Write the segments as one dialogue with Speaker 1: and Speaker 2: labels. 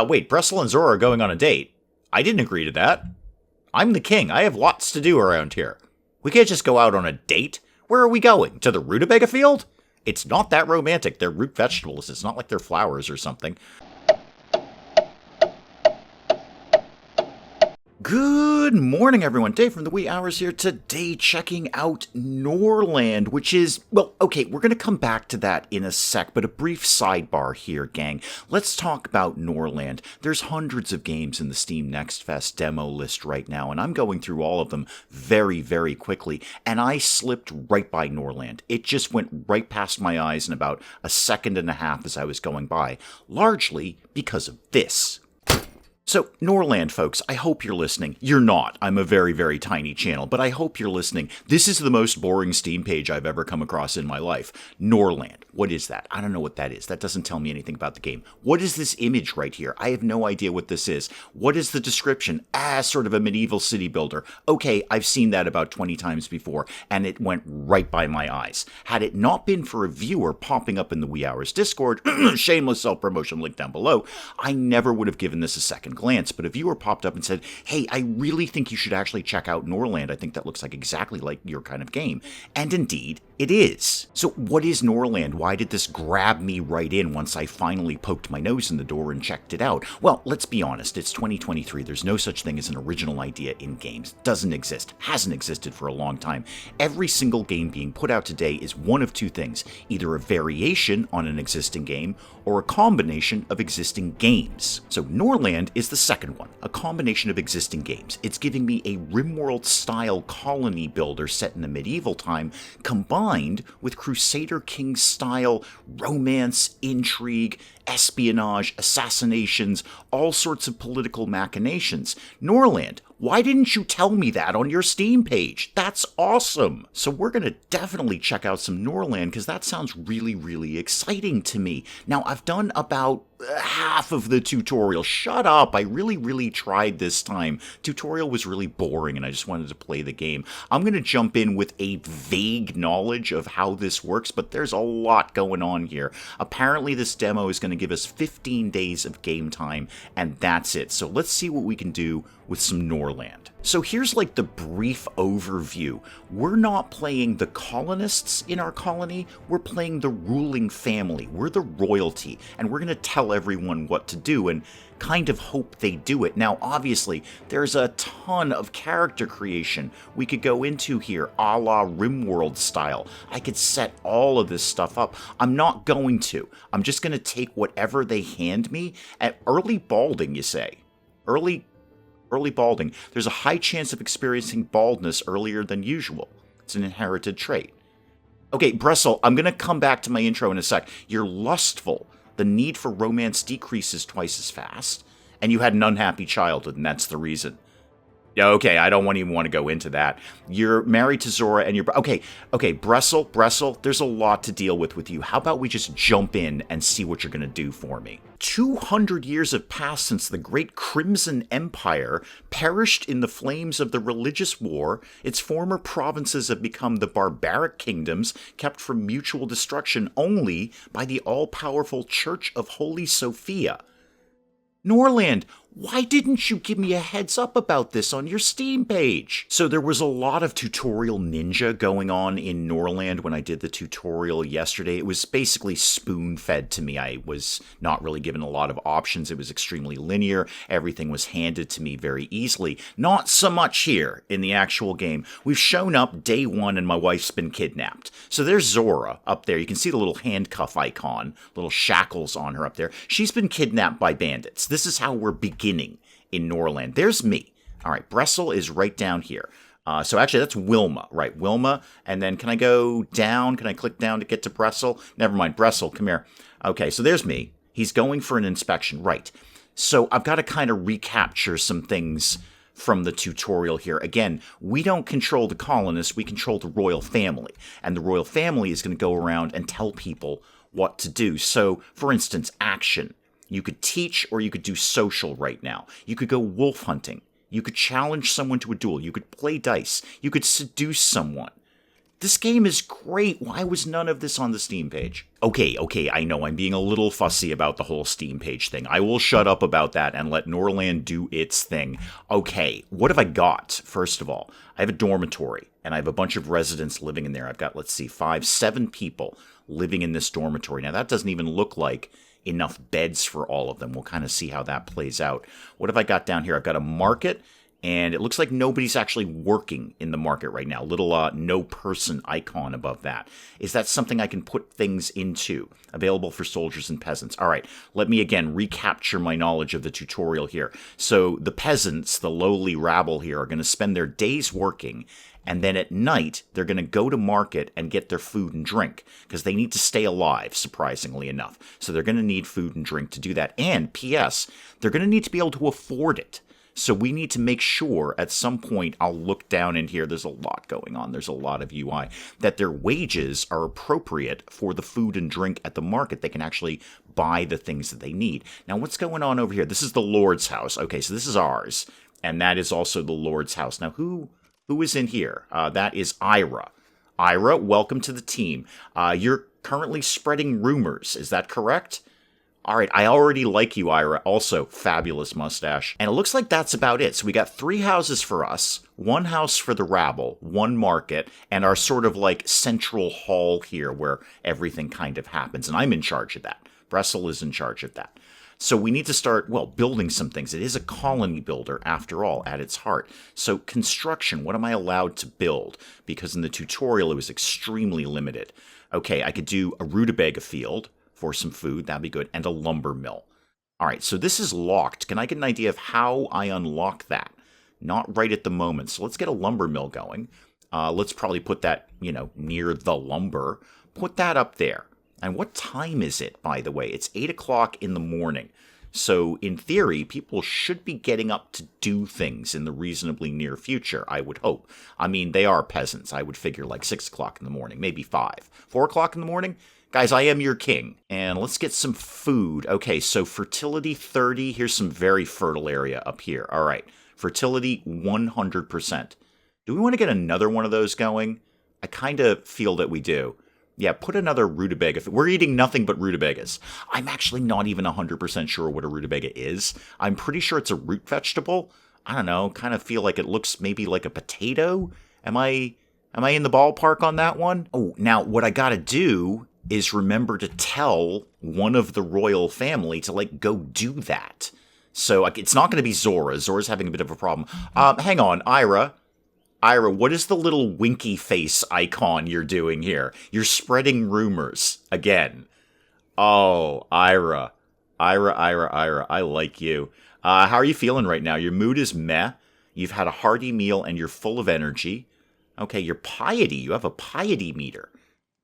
Speaker 1: Wait, Bressel and Zora are going on a date. I didn't agree to that. I'm the king. I have lots to do around here. We can't just go out on a date. Where are we going? To the rutabaga field? It's not that romantic. They're root vegetables. It's not like they're flowers or something. Good morning, everyone. Dave from the wee hours here today, checking out Norland, which is, well, okay, we're going to come back to that in a sec, but a brief sidebar here, gang. Let's talk about Norland. There's hundreds of games in the Steam Next Fest demo list right now, and I'm going through all of them very, very quickly, and I slipped right by Norland. It just went right past my eyes in about a second and a half as I was going by, largely because of this. So, Norland, folks, I hope you're listening. You're not. I'm a very, very tiny channel, but I hope you're listening. This is the most boring Steam page I've ever come across in my life. Norland. What is that? I don't know what that is. That doesn't tell me anything about the game. What is this image right here? I have no idea what this is. What is the description? Sort of a medieval city builder. Okay, I've seen that about 20 times before, and it went right by my eyes. Had it not been for a viewer popping up in the Wee Hours Discord, shameless self-promotion link down below, I never would have given this a second glance, but a viewer popped up and said, hey, I really think you should actually check out Norland. I think that looks like exactly like your kind of game. And indeed, it is. So what is Norland? Why did this grab me right in once I finally poked my nose in the door and checked it out? Well, let's be honest, it's 2023. There's no such thing as an original idea in games. Doesn't exist. Hasn't existed for a long time. Every single game being put out today is one of two things, either a variation on an existing game or a combination of existing games. So Norland is the second one, a combination of existing games. It's giving me a RimWorld style colony builder set in the medieval time combined with Crusader Kings style romance, intrigue, espionage, assassinations, all sorts of political machinations. Norland, why didn't you tell me that on your Steam page? That's awesome. So we're going to definitely check out some Norland because that sounds really, really exciting to me. Now, I've done about half of the tutorial. Shut up. I really tried this time. Tutorial was really boring and I just wanted to play the game. I'm going to jump in with a vague knowledge of how this works, but there's a lot going on here. Apparently this demo is going to give us 15 days of game time and that's it. So let's see what we can do with some Norland. So here's like the brief overview. We're not playing the colonists in our colony, we're playing the ruling family. We're the royalty, and we're going to tell everyone what to do and kind of hope they do it. Now, obviously, there's a ton of character creation we could go into here, a la RimWorld style. I could set all of this stuff up. I'm not going to. I'm just going to take whatever they hand me. At early balding, you say? Early balding. There's a high chance of experiencing baldness earlier than usual. It's an inherited trait. Okay, Bressel, I'm going to come back to my intro in a sec. You're lustful. The need for romance decreases twice as fast. And you had an unhappy childhood, and that's the reason. Yeah, okay, I don't even want to go into that. You're married to Zora and you're... Okay, Bressel, there's a lot to deal with you. How about we just jump in and see what you're going to do for me? 200 years have passed since the great Crimson Empire perished in the flames of the religious war. Its former provinces have become the barbaric kingdoms kept from mutual destruction only by the all-powerful Church of Holy Sophia. Norland, why didn't you give me a heads up about this on your Steam page? So there was a lot of tutorial ninja going on in Norland when I did the tutorial yesterday. It was basically spoon-fed to me. I was not really given a lot of options. It was extremely linear. Everything was handed to me very easily. Not so much here in the actual game. We've shown up day one and my wife's been kidnapped. So there's Zora up there. You can see the little handcuff icon, little shackles on her up there. She's been kidnapped by bandits. This is how we're beginning in Norland. There's me. All right, Bressel is right down here. So actually, that's Wilma, right? Wilma, and then can I go down? Can I click down to get to Bressel? Never mind, Bressel, come here. Okay, so there's me. He's going for an inspection, right. So I've got to kind of recapture some things from the tutorial here. Again, we don't control the colonists, we control the royal family. And the royal family is going to go around and tell people what to do. So, for instance, action. You could teach or you could do social right now. You could go wolf hunting. You could challenge someone to a duel. You could play dice. You could seduce someone. This game is great. Why was none of this on the Steam page? Okay, I know I'm being a little fussy about the whole Steam page thing. I will shut up about that and let Norland do its thing. Okay, what have I got? First of all, I have a dormitory, and I have a bunch of residents living in there. I've got, let's see, 7 people living in this dormitory. Now, that doesn't even look like enough beds for all of them. We'll kind of see how that plays out. What have I got down here? I've got a market. And it looks like nobody's actually working in the market right now. Little no person icon above that. Is that something I can put things into? Available for soldiers and peasants. All right, let me again recapture my knowledge of the tutorial here. So the peasants, the lowly rabble here, are going to spend their days working. And then at night, they're going to go to market and get their food and drink. Because they need to stay alive, surprisingly enough. So they're going to need food and drink to do that. And P.S., they're going to need to be able to afford it. So we need to make sure at some point, I'll look down in here, there's a lot going on, there's a lot of UI, that their wages are appropriate for the food and drink at the market. They can actually buy the things that they need. Now, what's going on over here? This is the Lord's house. Okay, so this is ours, and that is also the Lord's house. Now, who is in here? That is Ira. Ira, welcome to the team. You're currently spreading rumors, is that correct? All right, I already like you, Ira. Also, fabulous mustache. And it looks like that's about it. So we got 3 houses for us, 1 house for the rabble, 1 market, and our sort of like central hall here where everything kind of happens. And I'm in charge of that. Bressel is in charge of that. So we need to start, well, building some things. It is a colony builder, after all, at its heart. So construction, what am I allowed to build? Because in the tutorial, it was extremely limited. Okay, I could do a rutabaga field for some food, that'd be good, and a lumber mill. All right, so this is locked. Can I get an idea of how I unlock that? Not right at the moment, so let's get a lumber mill going. Let's probably put that, near the lumber. Put that up there. And what time is it, by the way? It's 8 o'clock in the morning. So, in theory, people should be getting up to do things in the reasonably near future, I would hope. I mean, they are peasants. I would figure like 6 o'clock in the morning, maybe 5. 4 o'clock in the morning? Guys, I am your king. And let's get some food. Okay, so fertility 30. Here's some very fertile area up here. All right, fertility 100%. Do we want to get another one of those going? I kind of feel that we do. Yeah, put another rutabaga. We're eating nothing but rutabagas. I'm actually not even 100% sure what a rutabaga is. I'm pretty sure it's a root vegetable. I don't know, kind of feel like it looks maybe like a potato. Am I in the ballpark on that one? Oh, now what I gotta do is remember to tell one of the royal family to, go do that. So it's not going to be Zora. Zora's having a bit of a problem. Hang on, Ira. Ira, what is the little winky face icon you're doing here? You're spreading rumors again. Oh, Ira. Ira, I like you. How are you feeling right now? Your mood is meh. You've had a hearty meal and you're full of energy. Okay, your piety. You have a piety meter.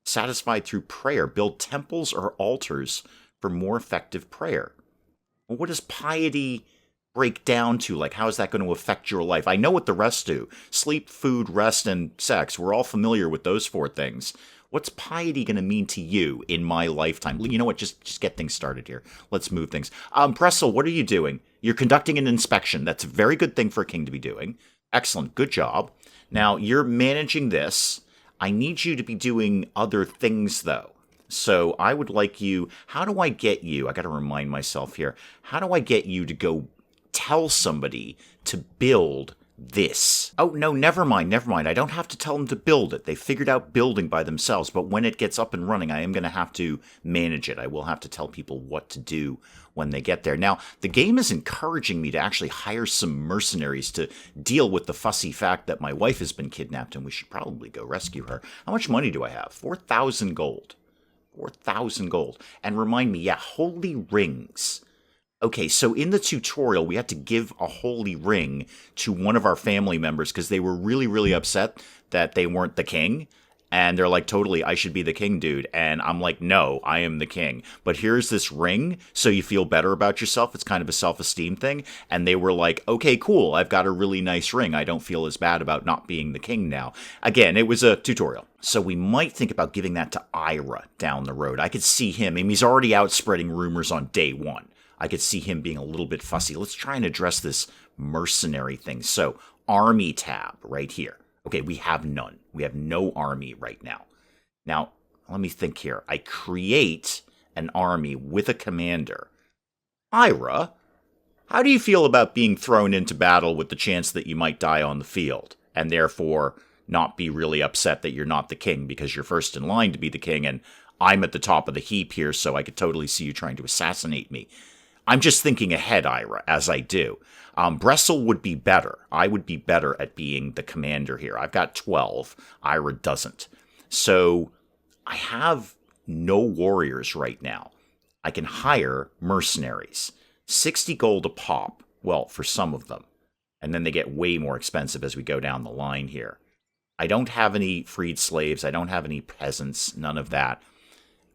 Speaker 1: Satisfied through prayer. Build temples or altars for more effective prayer. Well, what does piety break down to? How is that going to affect your life? I know what the rest do. Sleep, food, rest, and sex. We're all familiar with those 4 things. What's piety going to mean to you in my lifetime? You know what? Just get things started here. Let's move things. Bressel, what are you doing? You're conducting an inspection. That's a very good thing for a king to be doing. Excellent. Good job. Now, you're managing this. I need you to be doing other things, though. So I would like you... How do I get you... I got to remind myself here. How do I get you to go tell somebody to build this? Oh, no, never mind. I don't have to tell them to build it. They figured out building by themselves. But when it gets up and running, I am going to have to manage it. I will have to tell people what to do when they get there. Now, the game is encouraging me to actually hire some mercenaries to deal with the fussy fact that my wife has been kidnapped and we should probably go rescue her. How much money do I have? 4,000 gold. 4,000 gold. And remind me, holy rings. Okay, so in the tutorial, we had to give a holy ring to one of our family members because they were really, really upset that they weren't the king. And they're like, totally, I should be the king, dude. And I'm like, no, I am the king. But here's this ring, so you feel better about yourself. It's kind of a self-esteem thing. And they were like, okay, cool, I've got a really nice ring. I don't feel as bad about not being the king now. Again, it was a tutorial. So we might think about giving that to Ira down the road. I could see him. I mean, he's already out spreading rumors on day 1. I could see him being a little bit fussy. Let's try and address this mercenary thing. So, army tab right here. Okay, we have none. We have no army right now. Now, let me think here. I create an army with a commander. Ira, how do you feel about being thrown into battle with the chance that you might die on the field, and therefore not be really upset that you're not the king because you're first in line to be the king, and I'm at the top of the heap here, so I could totally see you trying to assassinate me. I'm just thinking ahead, Ira, as I do. Bressel would be better. I would be better at being the commander here. I've got 12. Ira doesn't. So I have no warriors right now. I can hire mercenaries. 60 gold a pop. Well, for some of them. And then they get way more expensive as we go down the line here. I don't have any freed slaves. I don't have any peasants. None of that.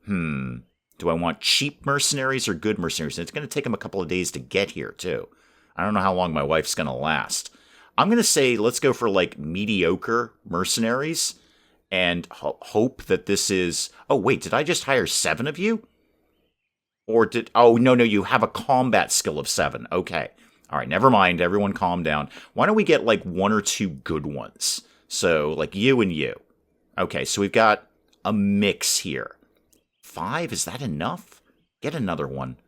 Speaker 1: Do I want cheap mercenaries or good mercenaries? And it's going to take them a couple of days to get here, too. I don't know how long my wife's going to last. I'm going to say let's go for, like, mediocre mercenaries and hope that this is... Oh, wait, did I just hire 7 of you? Or did... Oh, no, you have a combat skill of 7. Okay. All right, never mind. Everyone calm down. Why don't we get, like, 1 or 2 good ones? So, like, you and you. Okay, so we've got a mix here. 5? Is that enough? Get another one.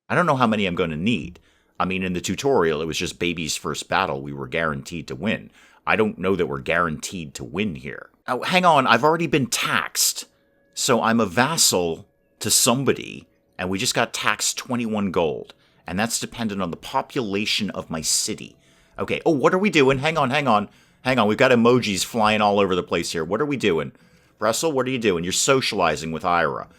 Speaker 1: I don't know how many I'm going to need. I mean, in the tutorial, it was just baby's first battle. We were guaranteed to win. I don't know that we're guaranteed to win here. Oh, hang on. I've already been taxed. So I'm a vassal to somebody, and we just got taxed 21 gold. And that's dependent on the population of my city. Okay. Oh, what are we doing? Hang on. We've got emojis flying all over the place here. What are we doing? Bressel, what are you doing? You're socializing with Ira.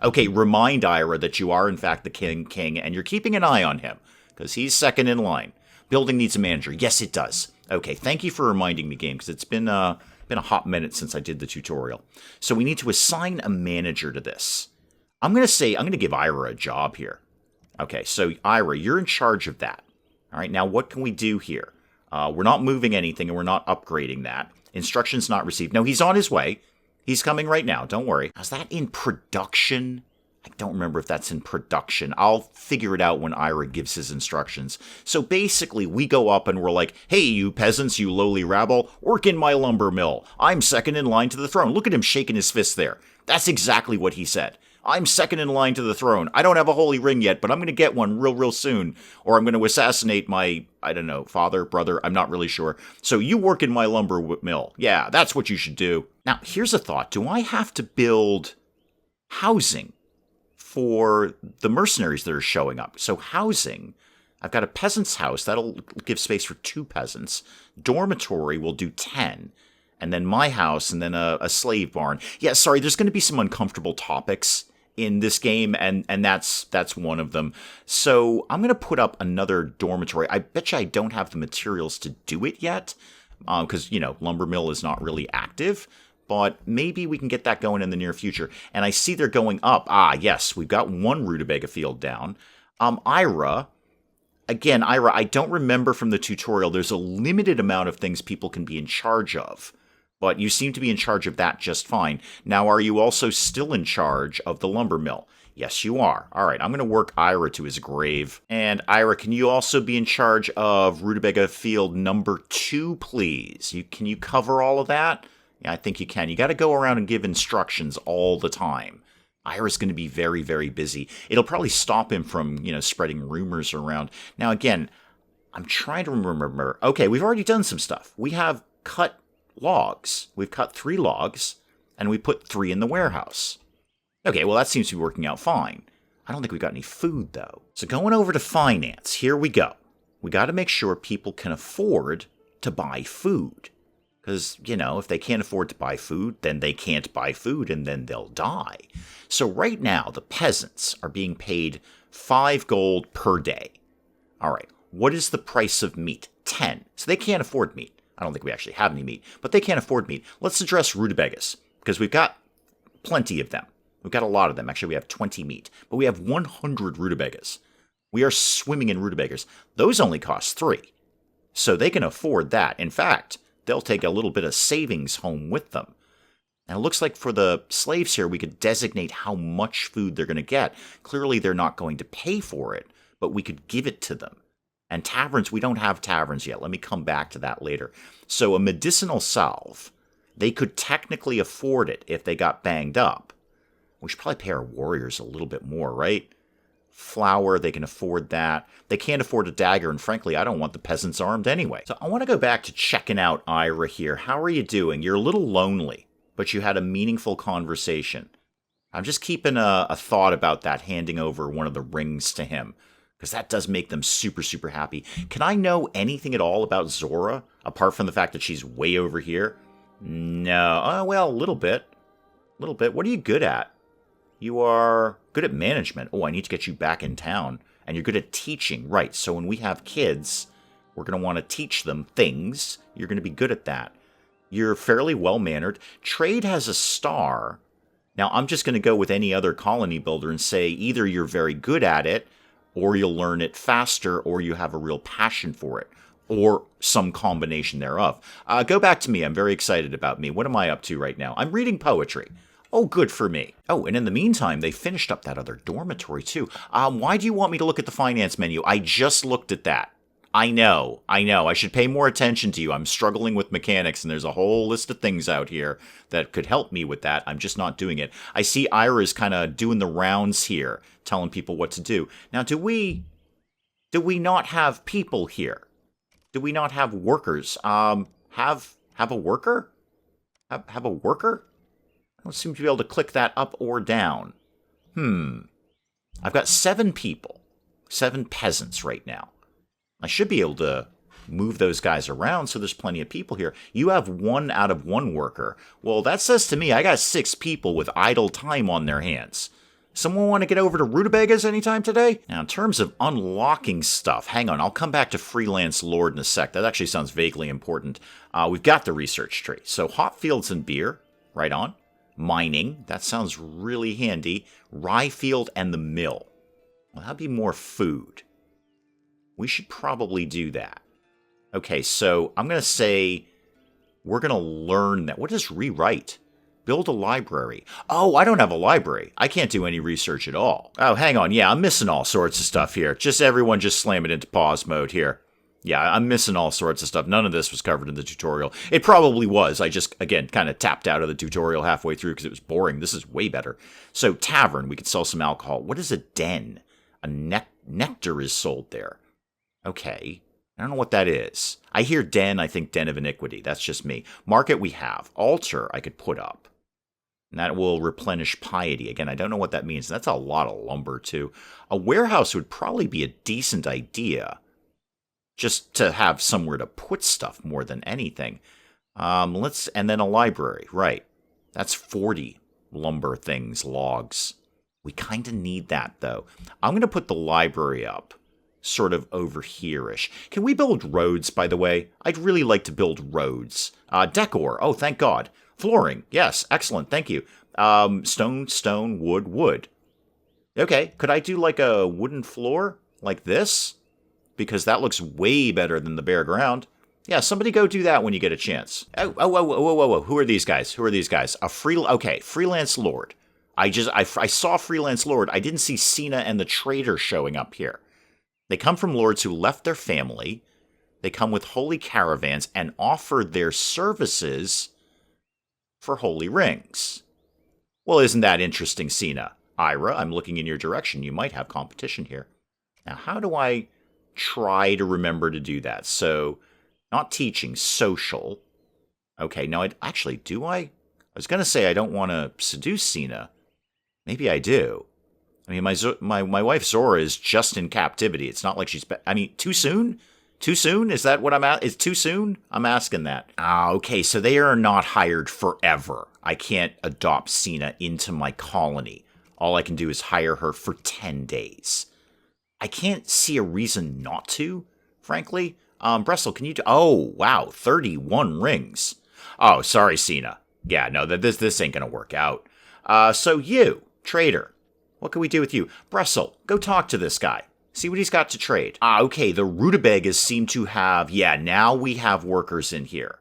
Speaker 1: Okay, remind Ira that you are, in fact, the king, and you're keeping an eye on him, because he's second in line. Building needs a manager. Yes, it does. Okay, thank you for reminding me, game, because it's been a hot minute since I did the tutorial. So we need to assign a manager to this. I'm going to give Ira a job here. Okay, so Ira, you're in charge of that. All right, now what can we do here? We're not moving anything, and we're not upgrading that. Instructions not received. No, he's on his way. He's coming right now. Don't worry. Is that in production? I don't remember if that's in production. I'll figure it out when Ira gives his instructions. So basically, we go up and we're like, hey, you peasants, you lowly rabble, work in my lumber mill. I'm second in line to the throne. Look at him shaking his fist there. That's exactly what he said. I'm second in line to the throne. I don't have a holy ring yet, but I'm going to get one real soon. Or I'm going to assassinate my, I don't know, father, brother, I'm not really sure. So you work in my lumber mill. Yeah, that's what you should do. Now, here's a thought. Do I have to build housing for the mercenaries that are showing up? So housing, I've got a peasant's house. That'll give space for 2 peasants. Dormitory will do 10. And then my house, and then a slave barn. Yeah, sorry, there's going to be some uncomfortable topics in this game, and that's one of them. So I'm going to put up another dormitory. I bet you I don't have the materials to do it yet, because, lumber mill is not really active, but maybe we can get that going in the near future. And I see they're going up. Ah, yes, we've got 1 rutabaga field down. Ira, I don't remember from the tutorial, there's a limited amount of things people can be in charge of. But you seem to be in charge of that just fine. Now, are you also still in charge of the lumber mill? Yes, you are. All right, I'm going to work Ira to his grave. And Ira, can you also be in charge of rutabaga field number 2, please? Can you cover all of that? Yeah, I think you can. You got to go around and give instructions all the time. Ira's going to be very, very busy. It'll probably stop him from, spreading rumors around. Now, again, I'm trying to remember. Okay, we've already done some stuff. We have cut logs. We've cut 3 logs, and we put 3 in the warehouse. Okay, well, that seems to be working out fine. I don't think we got any food, though. So going over to finance, here we go. We got to make sure people can afford to buy food. Because, if they can't afford to buy food, then they can't buy food, and then they'll die. So right now, the peasants are being paid 5 gold per day. All right, what is the price of meat? 10. So they can't afford meat. I don't think we actually have any meat, but they can't afford meat. Let's address rutabagas, because we've got plenty of them. We've got a lot of them. Actually, we have 20 meat, but we have 100 rutabagas. We are swimming in rutabagas. Those only cost 3, so they can afford that. In fact, they'll take a little bit of savings home with them. And it looks like for the slaves here, we could designate how much food they're going to get. Clearly, they're not going to pay for it, but we could give it to them. And taverns, we don't have taverns yet. Let me come back to that later. So a medicinal salve, they could technically afford it if they got banged up. We should probably pay our warriors a little bit more, right? Flour, they can afford that. They can't afford a dagger, and frankly, I don't want the peasants armed anyway. So I want to go back to checking out Ira here. How are you doing? You're a little lonely, but you had a meaningful conversation. I'm just keeping a thought about that, handing over one of the rings to him, because that does make them super, super happy. Can I know anything at all about Zora, apart from the fact that she's way over here? No. Well, a little bit. A little bit. What are you good at? You are good at management. Oh, I need to get you back in town. And you're good at teaching. Right, so when we have kids, we're going to want to teach them things. You're going to be good at that. You're fairly well-mannered. Trade has a star. Now, I'm just going to go with any other colony builder and say either you're very good at it, or you'll learn it faster, or you have a real passion for it, or some combination thereof. Go back to me. I'm very excited about me. What am I up to right now? I'm reading poetry. Oh, good for me. Oh, and in the meantime, they finished up that other dormitory, too. Why do you want me to look at the finance menu? I just looked at that. I know. I should pay more attention to you. I'm struggling with mechanics, and there's a whole list of things out here that could help me with that. I'm just not doing it. I see Ira's kind of doing the rounds here, telling people what to do. Now, do we not have people here? Do we not have workers? Have a worker? Have a worker? I don't seem to be able to click that up or down. I've got 7 people. 7 peasants right now. I should be able to move those guys around so there's plenty of people here. You have 1 out of 1 worker. Well, that says to me I got 6 people with idle time on their hands. Someone want to get over to Rutabagas anytime today? Now, in terms of unlocking stuff, hang on, I'll come back to Freelance Lord in a sec. That actually sounds vaguely important. We've got the research tree. So hop fields and beer, right on. Mining, that sounds really handy. Rye field and the mill. Well, that'd be more food. We should probably do that. Okay, so I'm going to say we're going to learn that. What is rewrite? Build a library. Oh, I don't have a library. I can't do any research at all. Oh, hang on. Yeah, I'm missing all sorts of stuff here. Everyone just slam it into pause mode here. Yeah, I'm missing all sorts of stuff. None of this was covered in the tutorial. It probably was. I just, again, kind of tapped out of the tutorial halfway through because it was boring. This is way better. So, tavern, we could sell some alcohol. What is a den? A nectar is sold there. Okay. I don't know what that is. I hear den, I think den of iniquity. That's just me. Market we have. Altar I could put up. And that will replenish piety. Again, I don't know what that means. That's a lot of lumber, too. A warehouse would probably be a decent idea. Just to have somewhere to put stuff more than anything. And then a library, right. That's 40 lumber things, logs. We kind of need that, though. I'm going to put the library up, sort of over here-ish. Can we build roads, by the way? I'd really like to build roads. Decor, oh, thank God. Flooring, yes, excellent, thank you. Stone, wood. Okay, could I do like a wooden floor? Like this? Because that looks way better than the bare ground. Yeah, somebody go do that when you get a chance. Oh, who are these guys? Freelance Lord. I saw Freelance Lord. I didn't see Cena and the Trader showing up here. They come from lords who left their family. They come with holy caravans and offer their services for holy rings. Well, isn't that interesting, Cena? Ira, I'm looking in your direction. You might have competition here. Now, how do I try to remember to do that? So, not teaching, social. Okay, no, do I? I was going to say I don't want to seduce Cena. Maybe I do. I mean, my wife Zora is just in captivity. It's not like she's... too soon? Too soon? Is that what I'm at? Is too soon? I'm asking that. Okay, so they are not hired forever. I can't adopt Cena into my colony. All I can do is hire her for 10 days. I can't see a reason not to, frankly. Bressel, can you do... Oh, wow, 31 rings. Oh, sorry, Cena. Yeah, no, this ain't gonna work out. So you, trader, what can we do with you? Bressel, go talk to this guy. See what he's got to trade. Okay, the rutabagas seem to have... Yeah, now we have workers in here.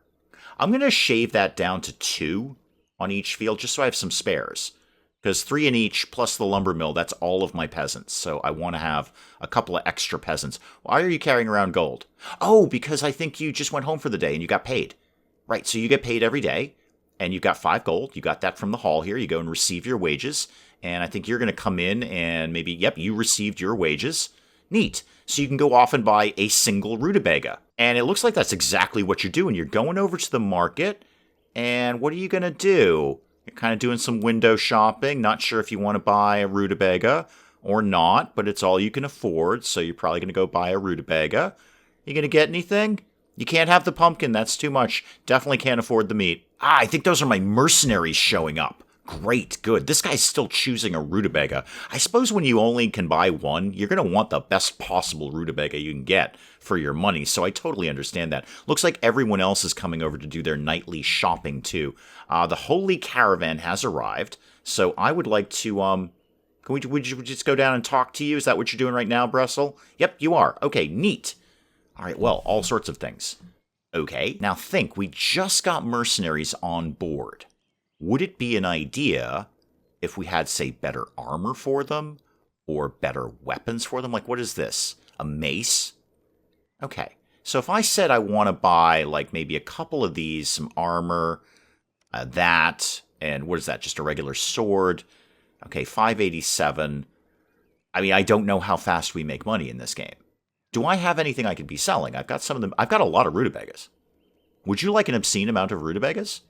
Speaker 1: I'm gonna shave that down to 2 on each field, just so I have some spares. Because 3 in each, plus the lumber mill, that's all of my peasants. So I want to have a couple of extra peasants. Why are you carrying around gold? Oh, because I think you just went home for the day and you got paid. Right, so you get paid every day, and you've got 5 gold. You got that from the hall here. You go and receive your wages. And I think you're going to come in and maybe, yep, you received your wages. Neat. So you can go off and buy a single rutabaga. And it looks like that's exactly what you're doing. You're going over to the market, and what are you going to do? You're kind of doing some window shopping. Not sure if you want to buy a rutabaga or not, but it's all you can afford, so you're probably going to go buy a rutabaga. You going to get anything? You can't have the pumpkin. That's too much. Definitely can't afford the meat. I think those are my mercenaries showing up. Great, good. This guy's still choosing a rutabaga. I suppose when you only can buy one, you're going to want the best possible rutabaga you can get for your money, so I totally understand that. Looks like everyone else is coming over to do their nightly shopping, too. The Holy Caravan has arrived, so I would like to, would you just go down and talk to you? Is that what you're doing right now, Bressel? Yep, you are. Okay, neat. All right, well, all sorts of things. Okay, now think, we just got mercenaries on board. Would it be an idea if we had, say, better armor for them? Or better weapons for them? Like, what is this? A mace? Okay, so if I said I want to buy, like, maybe a couple of these, some armor, that, and what is that, just a regular sword? Okay, 587. I mean, I don't know how fast we make money in this game. Do I have anything I could be selling? I've got some of them. I've got a lot of rutabagas. Would you like an obscene amount of rutabagas?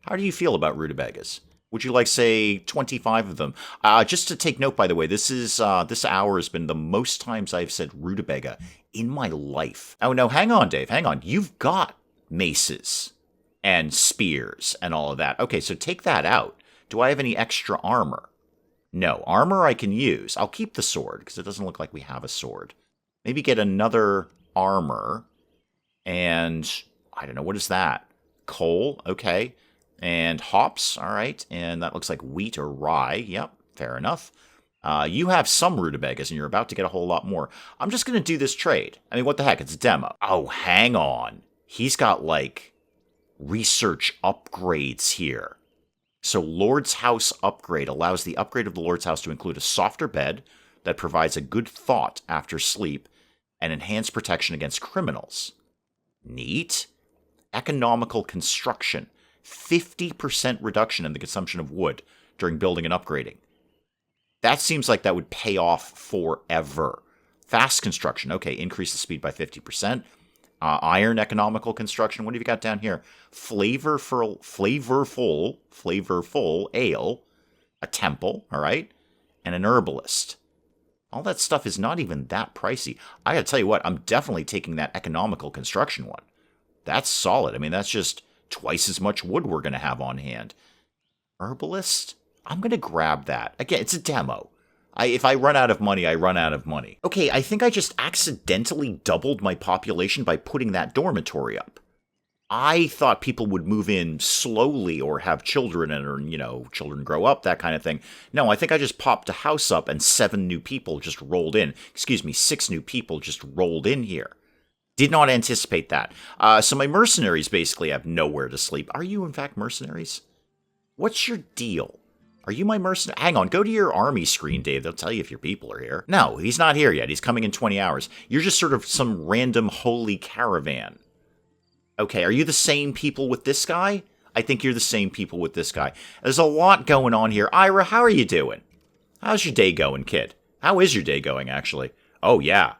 Speaker 1: How do you feel about rutabagas? Would you like, say, 25 of them? Just to take note, by the way, this hour has been the most times I've said rutabaga in my life. Oh, no, hang on, Dave, hang on. You've got maces and spears and all of that. Okay, so take that out. Do I have any extra armor? No, armor I can use. I'll keep the sword, because it doesn't look like we have a sword. Maybe get another armor, and I don't know, what is that? Coal, okay. And hops, all right. And that looks like wheat or rye. Yep, fair enough. You have some rutabagas, and you're about to get a whole lot more. I'm just going to do this trade. I mean, what the heck? It's a demo. Oh, hang on. He's got, like, research upgrades here. So Lord's House upgrade allows the upgrade of the Lord's House to include a softer bed that provides a good thought after sleep and enhanced protection against criminals. Neat. Economical construction. 50% reduction in the consumption of wood during building and upgrading. That seems like that would pay off forever. Fast construction. Okay, increase the speed by 50%. Iron economical construction. What have you got down here? Flavorful ale. A temple, all right? And an herbalist. All that stuff is not even that pricey. I gotta tell you what, I'm definitely taking that economical construction one. That's solid. I mean, that's just twice as much wood we're going to have on hand. Herbalist? I'm going to grab that. Again, it's a demo. If I run out of money, I run out of money. Okay, I think I just accidentally doubled my population by putting that dormitory up. I thought people would move in slowly or have children or, children grow up, that kind of thing. No, I think I just popped a house up and 7 new people just rolled in. 6 new people just rolled in here. Did not anticipate that. So my mercenaries basically have nowhere to sleep. Are you, in fact, mercenaries? What's your deal? Are you my mercenary? Hang on, go to your army screen, Dave. They'll tell you if your people are here. No, he's not here yet. He's coming in 20 hours. You're just sort of some random holy caravan. Okay, are you the same people with this guy? I think you're the same people with this guy. There's a lot going on here. Ira, how are you doing? How's your day going, kid? How is your day going, actually? Oh, yeah.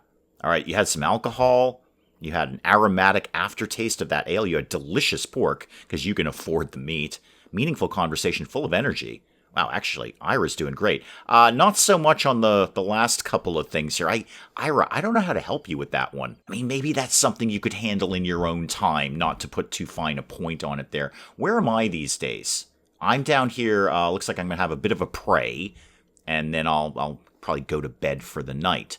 Speaker 1: All right, you had some alcohol. You had an aromatic aftertaste of that ale. You had delicious pork, because you can afford the meat. Meaningful conversation, full of energy. Wow, actually, Ira's doing great. Not so much on the last couple of things here. Ira, I don't know how to help you with that one. I mean, maybe that's something you could handle in your own time, not to put too fine a point on it there. Where am I these days? I'm down here, looks like I'm going to have a bit of a pray, and then I'll probably go to bed for the night.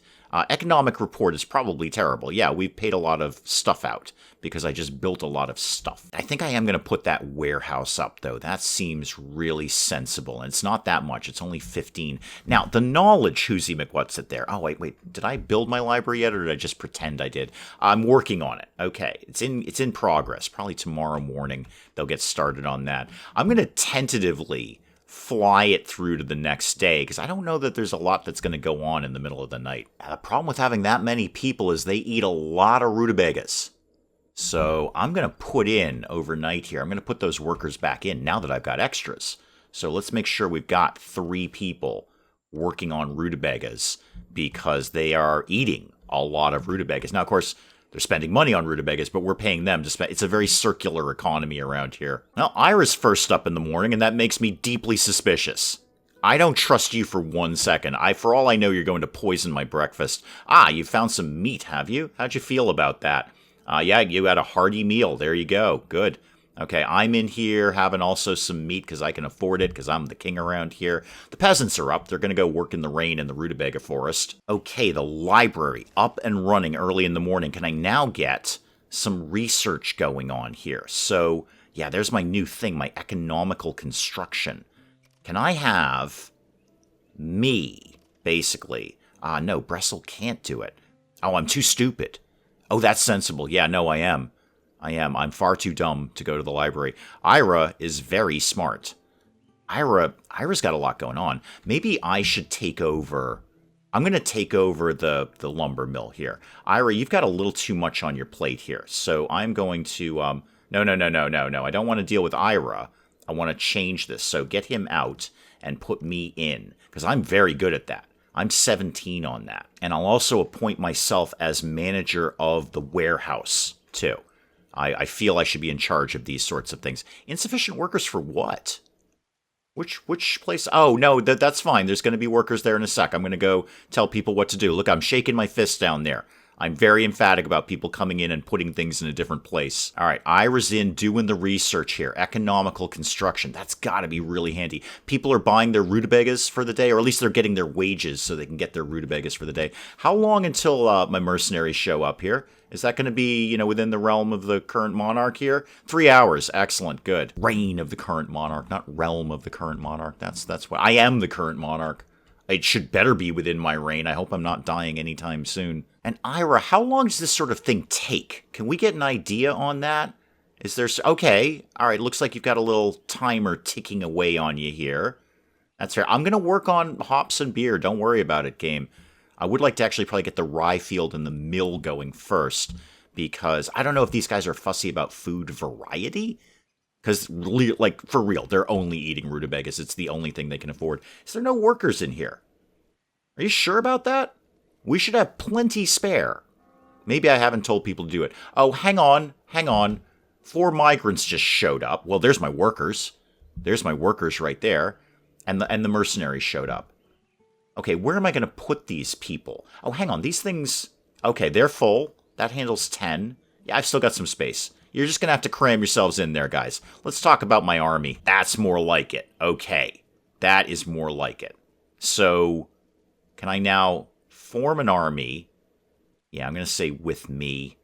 Speaker 1: Economic report is probably terrible. Yeah, we've paid a lot of stuff out because I just built a lot of stuff. I think I am going to put that warehouse up, though. That seems really sensible, and it's not that much. It's only 15. Now, the knowledge, Whoosy McWhat's it there? Oh, wait. Did I build my library yet, or did I just pretend I did? I'm working on it. Okay, it's in progress. Probably tomorrow morning they'll get started on that. I'm going to tentatively fly it through to the next day, because I don't know that there's a lot that's going to go on in the middle of the night. The problem with having that many people is they eat a lot of rutabagas. So I'm going to put in overnight here. I'm going to put those workers back in now that I've got extras. So let's make sure we've got 3 people working on rutabagas, because they are eating a lot of rutabagas. Now, of course, they're spending money on rutabagas, but we're paying them to spend. It's a very circular economy around here. Now, Ira's first up in the morning, and that makes me deeply suspicious. I don't trust you for 1 second. For all I know, you're going to poison my breakfast. You found some meat, have you? How'd you feel about that? Yeah, you had a hearty meal. There you go. Good. Okay, I'm in here having also some meat because I can afford it, because I'm the king around here. The peasants are up. They're going to go work in the rain in the rutabaga forest. Okay, the library up and running early in the morning. Can I now get some research going on here? So, yeah, there's my new thing, my economical construction. Can I have me, basically? No, Bressel can't do it. Oh, I'm too stupid. Oh, that's sensible. Yeah, no, I am. I'm far too dumb to go to the library. Ira is very smart. Ira's got a lot going on. Maybe I should take over. I'm going to take over the lumber mill here. Ira, you've got a little too much on your plate here. So I'm going to, no. I don't want to deal with Ira. I want to change this. So get him out and put me in, because I'm very good at that. I'm 17 on that. And I'll also appoint myself as manager of the warehouse, too. I feel I should be in charge of these sorts of things. Insufficient workers for what? Which place? Oh, no, that's fine. There's going to be workers there in a sec. I'm going to go tell people what to do. Look, I'm shaking my fist down there. I'm very emphatic about people coming in and putting things in a different place. All right, Ira's in doing the research here. Economical construction. That's got to be really handy. People are buying their rutabagas for the day, or at least they're getting their wages so they can get their rutabagas for the day. How long until my mercenaries show up here? Is that going to be, within the realm of the current monarch here? 3 hours. Excellent. Good. Reign of the current monarch, not realm of the current monarch. That's what I am, the current monarch. It should better be within my reign. I hope I'm not dying anytime soon. And Ira, how long does this sort of thing take? Can we get an idea on that? Is there... Okay. All right. Looks like you've got a little timer ticking away on you here. That's fair. I'm going to work on hops and beer. Don't worry about it, game. I would like to actually probably get the rye field and the mill going first, because I don't know if these guys are fussy about food variety. Because, like, for real, they're only eating rutabagas. It's the only thing they can afford. Is there no workers in here? Are you sure about that? We should have plenty spare. Maybe I haven't told people to do it. Oh, hang on. 4 migrants just showed up. Well, there's my workers. There's my workers right there. And the mercenaries showed up. Okay, where am I going to put these people? Oh, hang on. These things... Okay, they're full. That handles 10. Yeah, I've still got some space. You're just going to have to cram yourselves in there, guys. Let's talk about my army. That's more like it. Okay. That is more like it. So, can I now form an army? Yeah, I'm going to say with me.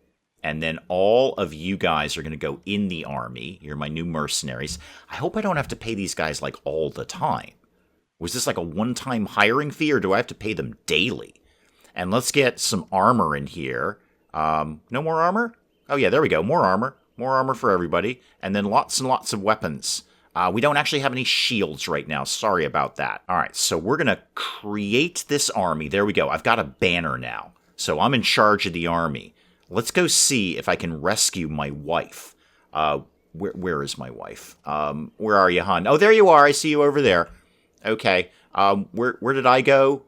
Speaker 1: And then all of you guys are going to go in the army. You're my new mercenaries. I hope I don't have to pay these guys, like, all the time. Was this like a one-time hiring fee, or do I have to pay them daily? And let's get some armor in here. No more armor? Oh, yeah, there we go. More armor. More armor for everybody. And then lots and lots of weapons. We don't actually have any shields right now. Sorry about that. All right, so we're going to create this army. There we go. I've got a banner now. So I'm in charge of the army. Let's go see if I can rescue my wife. Where is my wife? Where are you, hon? Oh, there you are. I see you over there. Okay. Where did I go?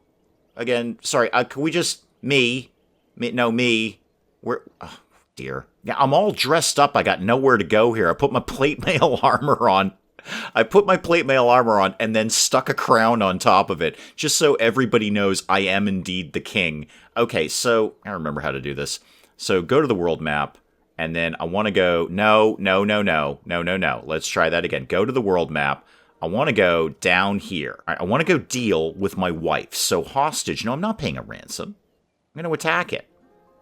Speaker 1: Again, sorry. Can we just... Me. Where... Oh, dear. Yeah, I'm all dressed up. I got nowhere to go here. I put my plate mail armor on. And then stuck a crown on top of it, just so everybody knows I am indeed the king. Okay, so I remember how to do this. So go to the world map, and then I want to go... No. Let's try that again. Go to the world map. I want to go down here. I want to go deal with my wife. So hostage. No, I'm not paying a ransom. I'm going to attack it.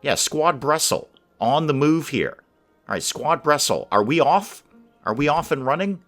Speaker 1: Yeah, Squad Bressel. On the move here. All right, Squad Bressel. Are we off? Are we off and running?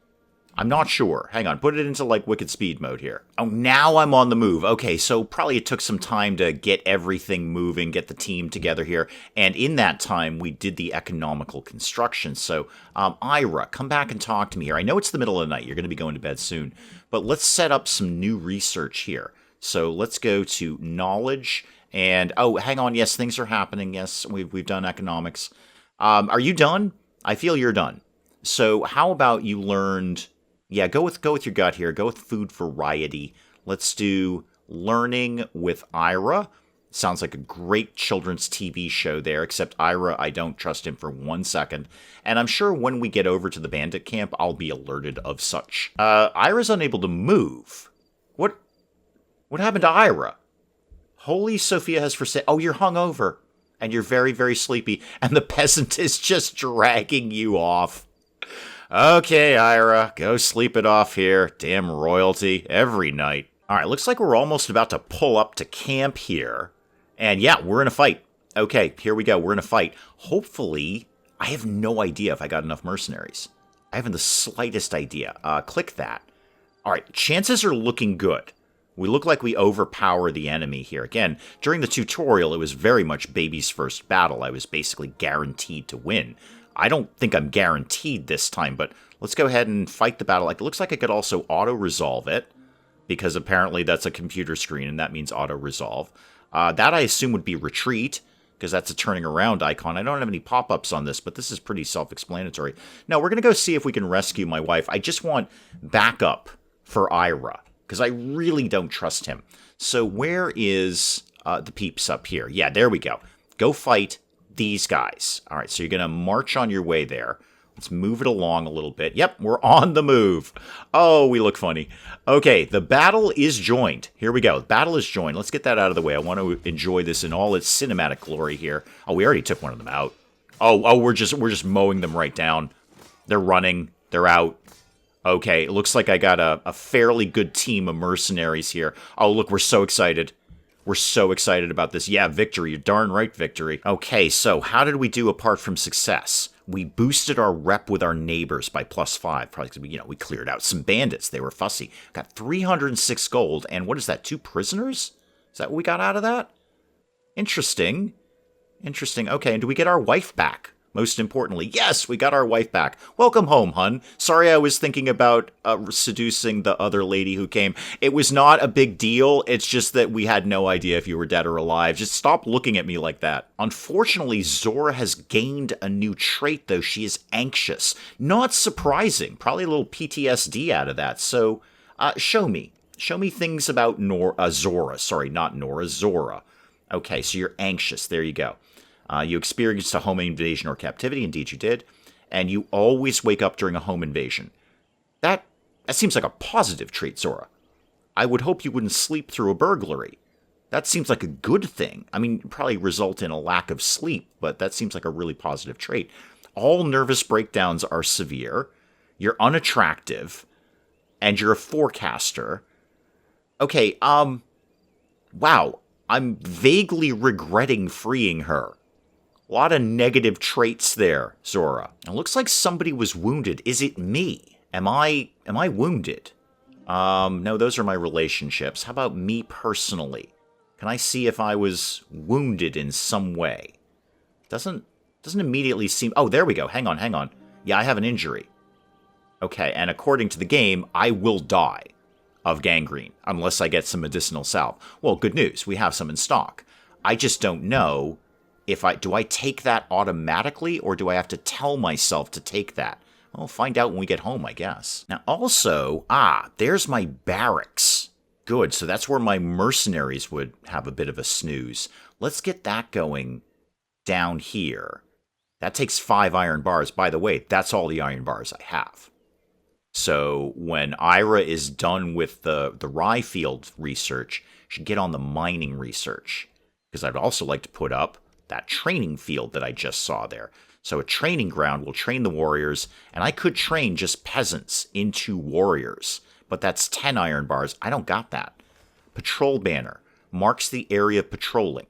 Speaker 1: I'm not sure. Hang on, put it into like wicked speed mode here. Oh, now I'm on the move. Okay, so probably it took some time to get everything moving, get the team together here. And in that time, we did the economical construction. So, Ira, come back and talk to me here. I know it's the middle of the night. You're going to be going to bed soon. But let's set up some new research here. So let's go to knowledge. And, oh, hang on. Yes, things are happening. Yes, we've done economics. Are you done? I feel you're done. So how about you learned... Yeah, go with your gut here. Go with food variety. Let's do learning with Ira. Sounds like a great children's TV show there, except Ira, I don't trust him for 1 second. And I'm sure when we get over to the bandit camp, I'll be alerted of such. Ira's unable to move. What happened to Ira? Holy Sophia has forsaken... Oh, you're hungover. And you're very, very sleepy. And the peasant is just dragging you off. Okay, Ira, go sleep it off here. Damn royalty, every night. All right, looks like we're almost about to pull up to camp here. And yeah, we're in a fight. Okay, here we go, we're in a fight. Hopefully, I have no idea if I got enough mercenaries. I haven't the slightest idea. Click that. All right, chances are looking good. We look like we overpower the enemy here. Again, during the tutorial, it was very much baby's first battle. I was basically guaranteed to win. I don't think I'm guaranteed this time, but let's go ahead and fight the battle. Like, it looks like I could also auto-resolve it, because apparently that's a computer screen, and that means auto-resolve. That I assume would be retreat, because that's a turning around icon. I don't have any pop-ups on this, but this is pretty self-explanatory. No, we're going to go see if we can rescue my wife. I just want backup for Ira, because I really don't trust him. So where is the peeps up here? Yeah, there we go. Go fight these guys. All right, so you're going to march on your way there. Let's move it along a little bit. Yep, we're on the move. Oh, we look funny. Okay, the battle is joined. Here we go. The battle is joined. Let's get that out of the way. I want to enjoy this in all its cinematic glory here. Oh, we already took one of them out. Oh, we're just mowing them right down. They're running. They're out. Okay, it looks like I got a fairly good team of mercenaries here. Oh, look, we're so excited. We're so excited about this. Yeah, victory. You're darn right, victory. Okay, so how did we do apart from success? We boosted our rep with our neighbors by +5. Probably because we cleared out some bandits. They were fussy. Got 306 gold. And what is that, 2 prisoners? Is that what we got out of that? Interesting. Interesting. Okay, and do we get our wife back? Most importantly, yes, we got our wife back. Welcome home, hun. Sorry I was thinking about seducing the other lady who came. It was not a big deal. It's just that we had no idea if you were dead or alive. Just stop looking at me like that. Unfortunately, Zora has gained a new trait, though. She is anxious. Not surprising. Probably a little PTSD out of that. So, show me. Show me things about Zora. Sorry, not Nora. Zora. Okay, so you're anxious. There you go. You experienced a home invasion or captivity. Indeed you did. And you always wake up during a home invasion. That seems like a positive trait, Zora. I would hope you wouldn't sleep through a burglary. That seems like a good thing. I mean, probably result in a lack of sleep, but that seems like a really positive trait. All nervous breakdowns are severe. You're unattractive. And you're a forecaster. Okay, wow. I'm vaguely regretting freeing her. A lot of negative traits there, Zora. It looks like somebody was wounded. Is it me? Am I wounded? No, those are my relationships. How about me personally? Can I see if I was wounded in some way? Doesn't immediately seem... Oh, there we go. Hang on. Yeah, I have an injury. Okay, and according to the game, I will die of gangrene unless I get some medicinal salve. Well, good news. We have some in stock. I just don't know if do I take that automatically, or do I have to tell myself to take that? We'll find out when we get home, I guess. Now, also, there's my barracks. Good, so that's where my mercenaries would have a bit of a snooze. Let's get that going down here. That takes 5 iron bars. By the way, that's all the iron bars I have. So when Ira is done with the rye field research, she should get on the mining research. Because I'd also like to put up that training field that I just saw there. So a training ground will train the warriors, and I could train just peasants into warriors. But that's 10 iron bars. I don't got that. Patrol banner marks the area of patrolling,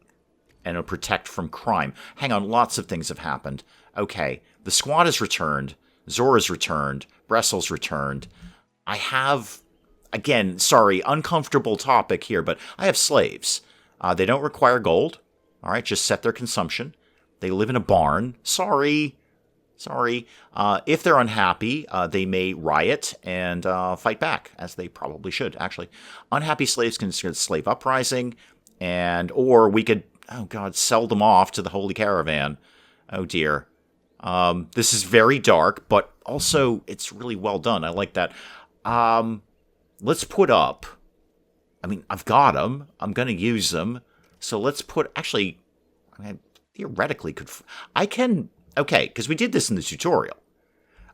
Speaker 1: and it'll protect from crime. Hang on, lots of things have happened. Okay, the squad has returned. Zora's returned. Bressel's returned. I have, again, sorry, uncomfortable topic here, but I have slaves. They don't require gold. All right, just set their consumption. They live in a barn. Sorry. If they're unhappy, they may riot and fight back, as they probably should, actually. Unhappy slaves can consider slave uprising, or we could, oh God, sell them off to the Holy Caravan. Oh dear. This is very dark, but also it's really well done. I like that. Let's put up, I mean, I've got them. I'm going to use them. So let's put, actually, I theoretically could, I can, okay, because we did this in the tutorial.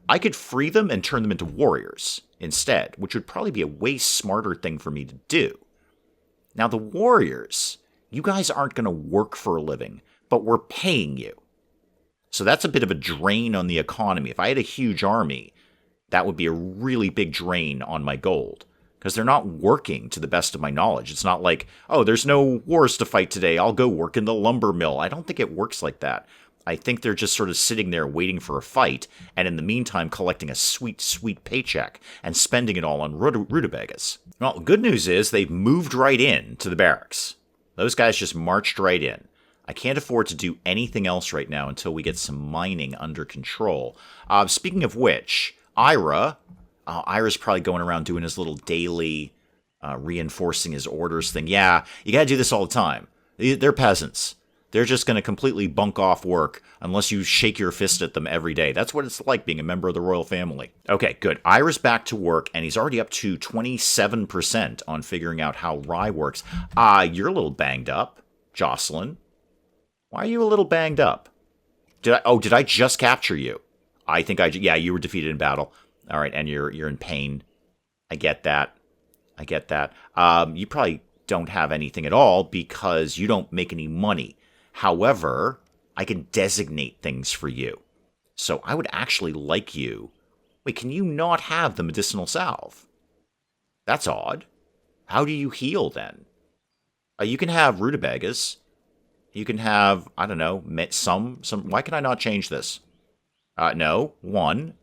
Speaker 1: I could free them and turn them into warriors instead, which would probably be a way smarter thing for me to do. Now, the warriors, you guys aren't going to work for a living, but we're paying you. So that's a bit of a drain on the economy. If I had a huge army, that would be a really big drain on my gold. Because they're not working to the best of my knowledge. It's not like, oh, there's no wars to fight today. I'll go work in the lumber mill. I don't think it works like that. I think they're just sort of sitting there waiting for a fight, and in the meantime collecting a sweet, sweet paycheck and spending it all on rutabagas. Well, good news is they've moved right in to the barracks. Those guys just marched right in. I can't afford to do anything else right now until we get some mining under control. Speaking of which, Ira's probably going around doing his little daily reinforcing his orders thing. Yeah, you gotta do this all the time. They're peasants. They're just going to completely bunk off work unless you shake your fist at them every day. That's what it's like being a member of the royal family. Okay, good. Ira's back to work, and he's already up to 27% on figuring out how rye works. You're a little banged up, Jocelyn. Why are you a little banged up? Did I just capture you? I think yeah, you were defeated in battle. All right, and you're in pain. I get that. You probably don't have anything at all because you don't make any money. However, I can designate things for you. So I would actually like you. Wait, can you not have the medicinal salve? That's odd. How do you heal then? You can have rutabagas. You can have, I don't know, some. Why can I not change this? No, 1.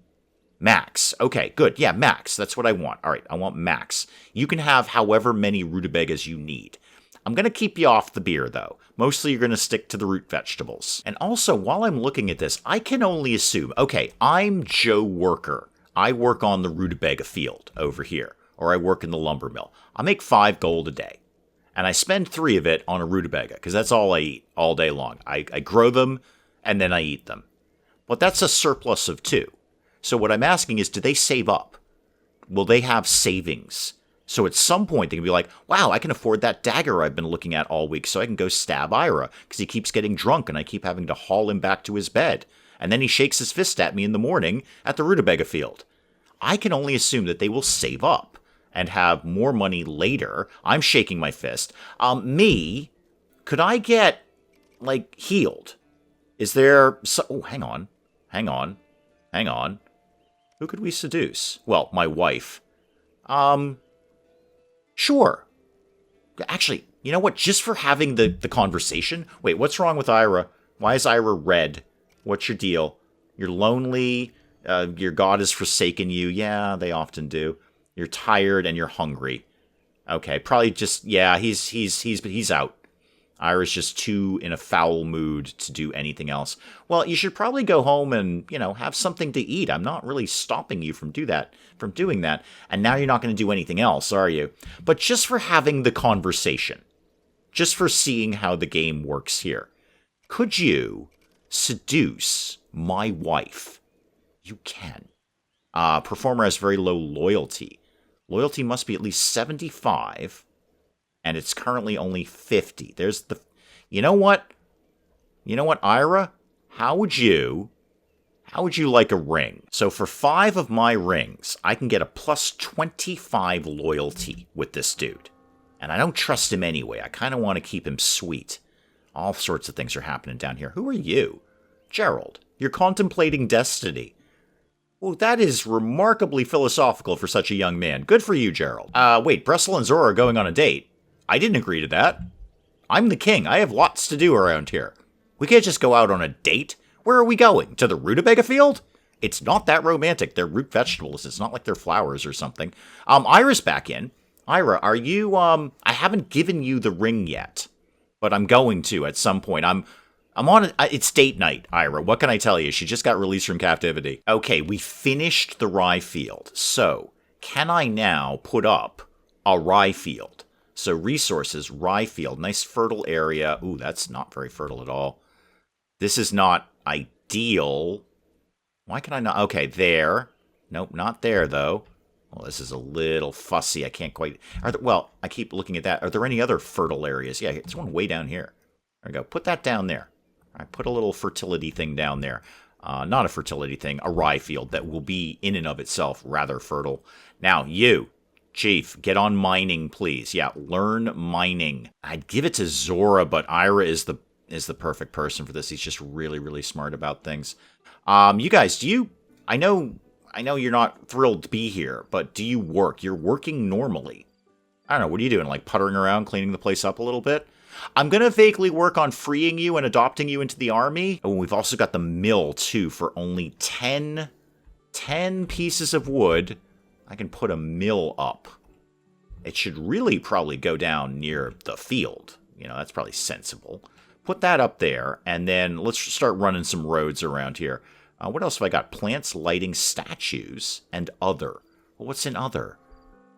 Speaker 1: Max. Okay, good. Yeah, max. That's what I want. All right, I want max. You can have however many rutabagas you need. I'm going to keep you off the beer, though. Mostly you're going to stick to the root vegetables. And also, while I'm looking at this, I can only assume, okay, I'm Joe Worker. I work on the rutabaga field over here, or I work in the lumber mill. I make 5 gold a day. And I spend 3 of it on a rutabaga, because that's all I eat all day long. I grow them, and then I eat them. But that's a surplus of 2. So what I'm asking is, do they save up? Will they have savings? So at some point they can be like, wow, I can afford that dagger I've been looking at all week, so I can go stab Ira, because he keeps getting drunk and I keep having to haul him back to his bed. And then he shakes his fist at me in the morning at the rutabaga field. I can only assume that they will save up and have more money later. I'm shaking my fist. Could I get, healed? Is there... Oh, hang on. Who could we seduce? Well, my wife. Sure. Actually, you know what? Just for having the conversation. Wait, what's wrong with Ira? Why is Ira red? What's your deal? You're lonely. Your god has forsaken you. Yeah, they often do. You're tired and you're hungry. Okay, probably just, yeah, he's out. Ira's just too in a foul mood to do anything else. Well, you should probably go home and, have something to eat. I'm not really stopping you from doing that. And now you're not going to do anything else, are you? But just for having the conversation, just for seeing how the game works here, could you seduce my wife? You can. Performer has very low loyalty. Loyalty must be at least 75. And it's currently only 50. There's the... You know what, Ira? How would you like a ring? So for 5 of my rings, I can get a plus 25 loyalty with this dude. And I don't trust him anyway. I kind of want to keep him sweet. All sorts of things are happening down here. Who are you? Gerald. You're contemplating destiny. Well, that is remarkably philosophical for such a young man. Good for you, Gerald. Wait, Bressel and Zora are going on a date. I didn't agree to that. I'm the king. I have lots to do around here. We can't just go out on a date. Where are we going? To the rutabaga field? It's not that romantic. They're root vegetables. It's not like they're flowers or something. Ira's back in. Ira, are you, I haven't given you the ring yet, but I'm going to at some point. I'm on, it's date night, Ira. What can I tell you? She just got released from captivity. Okay, we finished the rye field. So, can I now put up a rye field? So, resources, rye field, nice fertile area. Ooh, that's not very fertile at all. This is not ideal. Why can I not? Okay, there. Nope, not there, though. Well, this is a little fussy. I can't quite... well, I keep looking at that. Are there any other fertile areas? Yeah, there's one way down here. There we go. Put that down there. All right, put a little fertility thing down there. Not a fertility thing, a rye field that will be in and of itself rather fertile. Now, you, Chief, get on mining, please. Yeah, learn mining. I'd give it to Zora, but Ira is the perfect person for this. He's just really, really smart about things. You guys, do you... I know you're not thrilled to be here, but do you work? You're working normally. I don't know, what are you doing? Like puttering around, cleaning the place up a little bit? I'm going to vaguely work on freeing you and adopting you into the army. Oh, we've also got the mill, too, for only 10 pieces of wood. I can put a mill up. It should really probably go down near the field. You know, that's probably sensible. Put that up there, and then let's start running some roads around here. What else have I got? Plants, lighting, statues, and other. Well, what's in other?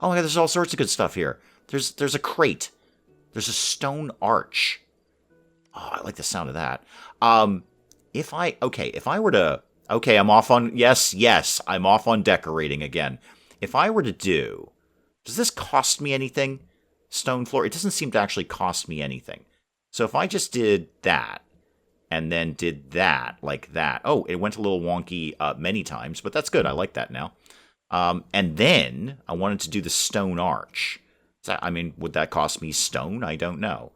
Speaker 1: Oh my god, there's all sorts of good stuff here. There's a crate. There's a stone arch. Oh, I like the sound of that. If I were to... Okay, I'm off on... Yes, I'm off on decorating again. If I were to do... Does this cost me anything? Stone floor? It doesn't seem to actually cost me anything. So if I just did that, and then did that, like that. Oh, it went a little wonky many times, but that's good. I like that now. And then I wanted to do the stone arch. I mean, would that cost me stone? I don't know.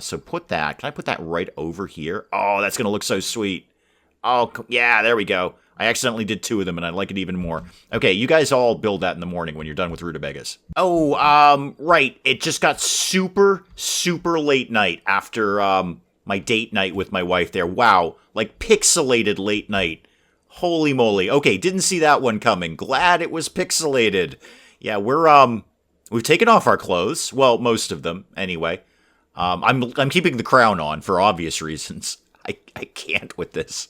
Speaker 1: So put that. Can I put that right over here? Oh, that's going to look so sweet. Oh, yeah, there we go. I accidentally did 2 of them, and I like it even more. Okay, you guys all build that in the morning when you're done with rutabagas. Oh, right. It just got super, super late night after my date night with my wife there. Wow, like pixelated late night. Holy moly. Okay, didn't see that one coming. Glad it was pixelated. Yeah, we've taken off our clothes. Well, most of them, anyway. I'm keeping the crown on for obvious reasons. I can't with this.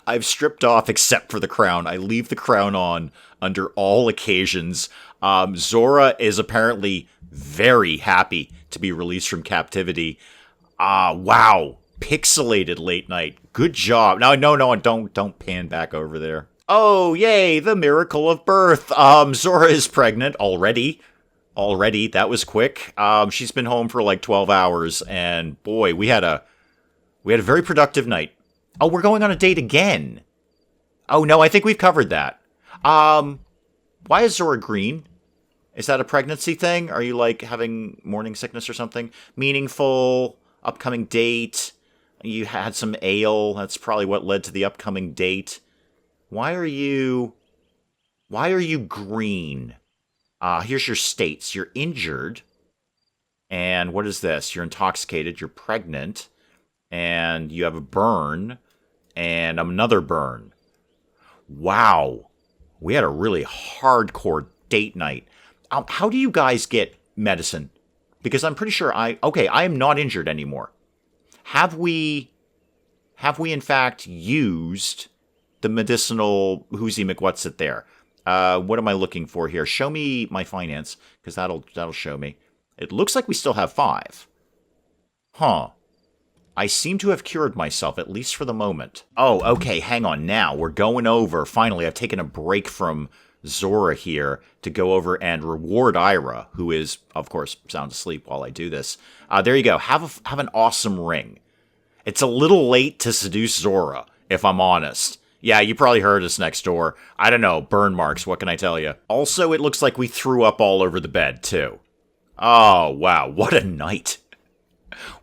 Speaker 1: I've stripped off except for the crown. I leave the crown on under all occasions. Zora is apparently very happy to be released from captivity. Wow. Pixelated late night. Good job. No, don't pan back over there. Oh, yay, the miracle of birth. Zora is pregnant already. That was quick. She's been home for like 12 hours, and boy, we had a very productive night. Oh, we're going on a date again. Oh, no, I think we've covered that. Why is Zora green? Is that a pregnancy thing? Are you, like, having morning sickness or something? Meaningful, upcoming date. You had some ale. That's probably what led to the upcoming date. Why are you green? Here's your states. You're injured. And what is this? You're intoxicated. You're pregnant. And you have a burn. And another burn. Wow. We had a really hardcore date night. How do you guys get medicine? Because I'm pretty sure I am not injured anymore. Have we in fact used the medicinal Whoozy McWhat's-it there? What am I looking for here? Show me my finance, because that'll show me. It looks like we still have 5. Huh. I seem to have cured myself, at least for the moment. Oh, okay, hang on now. We're going over. Finally, I've taken a break from Zora here to go over and reward Ira, who is, of course, sound asleep while I do this. There you go. Have an awesome ring. It's a little late to seduce Zora, if I'm honest. Yeah, you probably heard us next door. I don't know, burn marks, what can I tell you? Also, it looks like we threw up all over the bed, too. Oh, wow, what a night.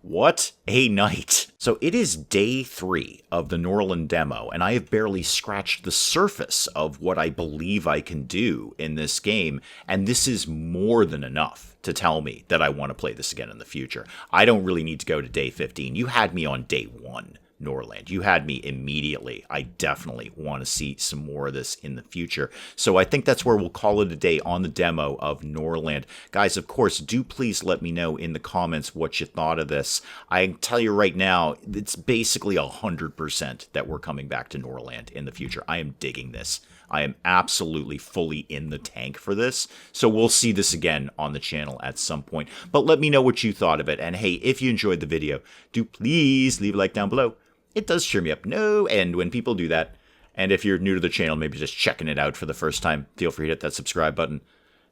Speaker 1: What a night. So it is day 3 of the Norland demo, and I have barely scratched the surface of what I believe I can do in this game, and this is more than enough to tell me that I want to play this again in the future. I don't really need to go to day 15. You had me on day 1. Norland. You had me immediately. I definitely want to see some more of this in the future. So I think that's where we'll call it a day on the demo of Norland. Guys, of course, do please let me know in the comments what you thought of this. I can tell you right now, it's basically 100% that we're coming back to Norland in the future. I am digging this. I am absolutely fully in the tank for this. So we'll see this again on the channel at some point. But let me know what you thought of it. And hey, if you enjoyed the video, do please leave a like down below. It does cheer me up no end when people do that. And if you're new to the channel, maybe just checking it out for the first time, feel free to hit that subscribe button.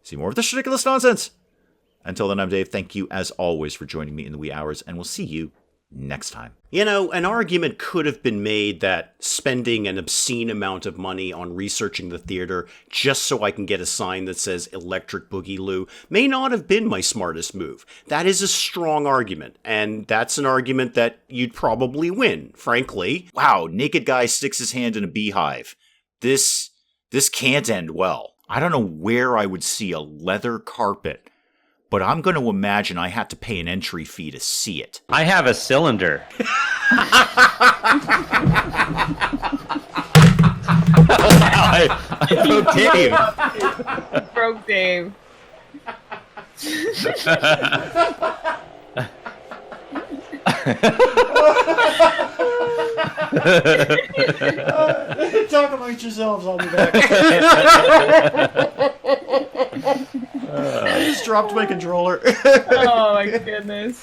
Speaker 1: See more of this ridiculous nonsense. Until then, I'm Dave. Thank you, as always, for joining me in the wee hours, and we'll see you next time. You know, an argument could have been made that spending an obscene amount of money on researching the theater just so I can get a sign that says Electric Boogaloo may not have been my smartest move. That is a strong argument, and that's an argument that you'd probably win, frankly. Wow, naked guy sticks his hand in a beehive. This can't end well. I don't know where I would see a leather carpet, but I'm going to imagine I had to pay an entry fee to see it.
Speaker 2: I have a cylinder. I broke Dave.
Speaker 3: Broke Dave.
Speaker 1: Talk amongst yourselves, I'll be back. I just dropped my controller.
Speaker 3: Oh my goodness.